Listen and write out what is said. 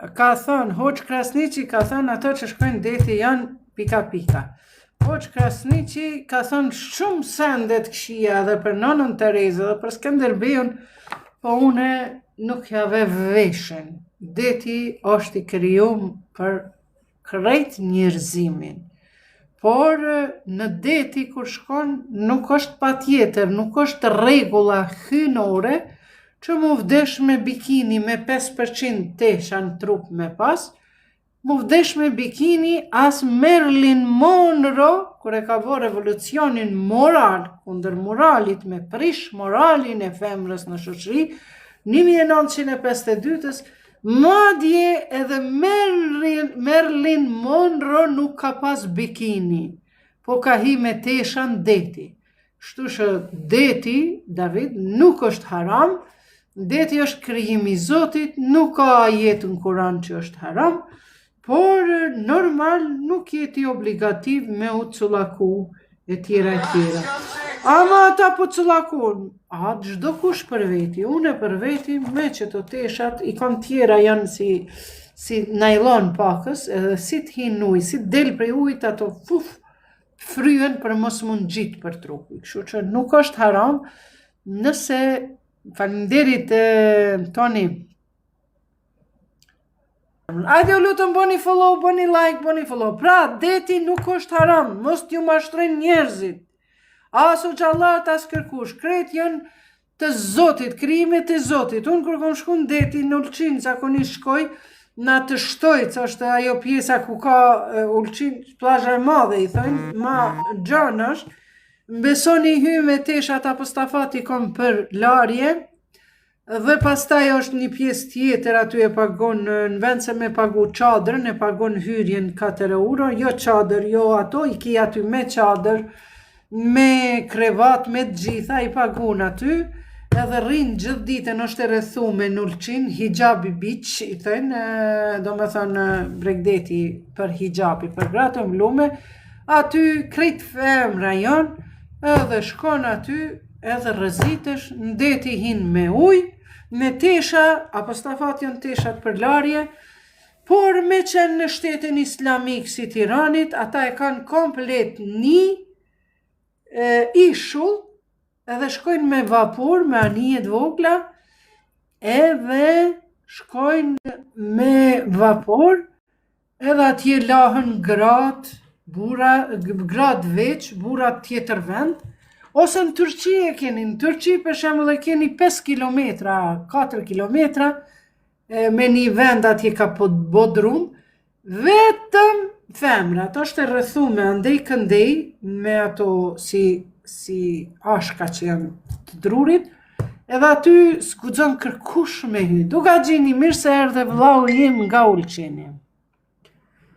ka thënë, Hoxh Krasniqi ka thënë ato që shkojnë deti janë pika. Hoxh Krasniqi ka thënë shumë sendet këshia dhe për nonën Terezë dhe për Skënderbeun, po une nuk jave veshen. Deti është i krijuar për krejt njerëzimin. Por në deti kur shkon nuk është patjetër, nuk është rregulla hyjnore që mu vdesh me bikini me 5% tesha në trup me pas, mu vdesh me bikini as Marilyn Monroe, kur e ka bo revolucionin moral, kundër moralit me prish moralin e femrës në shoqëri, 1952-ës, madje edhe Marilyn Monroe nuk ka pas bikini, po ka hi me tesha në deti. Kështu që deti, David, nuk është haram, deti është krijim i Zotit, nuk ka ajet në Kur'an që është haram, por normal nuk jeti obligativ me u cullaku e tjera. Ama ata po cullakun, çdo kush për veti, une për veti me që të teshat, i kam tjera janë si najlon pakës, edhe si t'hin ujë, si t'del prej ujit ato fryen për mos mund gjitë për trupi. Kështu që nuk është haram, nëse faleminderit Toni. Ajde u lutëm bëni follow, bëni like, bëni follow. Pra, deti nuk është haram, mos t'ju mashtrojnë njerëzit. Aso gjallat, as kërkush, krejt janë të Zotit, krijimet e Zotit. Unë kur kom shku në deti në Ulqin, zakonisht shkoj, në të Shtojc, është ajo pjesa ku ka Ulqin, plazha e madhe, i thënë, ma gjanë është, besoni hy me teshat apo stafati kom për larje, dhe pastaj është një pjesë tjetër, aty e pagon, në vend se me pagu qadrën, e pagon hyrjen 4 euro, jo qadrë, jo ato, i ki aty me qadrë, me krevat, me të gjitha, i pagun aty, edhe rrinë gjithë ditën është e rrethume në Ulqin, hijabi beach, i thënë, do me thënë bregdeti për hijabi, për gratë mblume, aty krejt femra janë, edhe shkon aty, edhe rrezitesh, në deti hin me ujë, me tesha, apo stafat janë teshat për larje, por me qenë në shtetin islamik si Tiranit, ata e kanë komplet një ishull, edhe shkojnë me vapur, me anijet vogla, edhe shkojnë me vapur, edhe atje lahën gratë, gratë veç, burat tjetër vend, ose në Turqi e keni, në Turqi për shembull e keni 5 kilometra, 4 kilometra, me një vend atje ka bodrum, vetëm femrat, është e rrethume andej këndej, me ato si ashka që janë të drurit, edhe aty s'guxon kërkush me hy. Duka gjini mirë se erdhe vllau im nga Ulqini.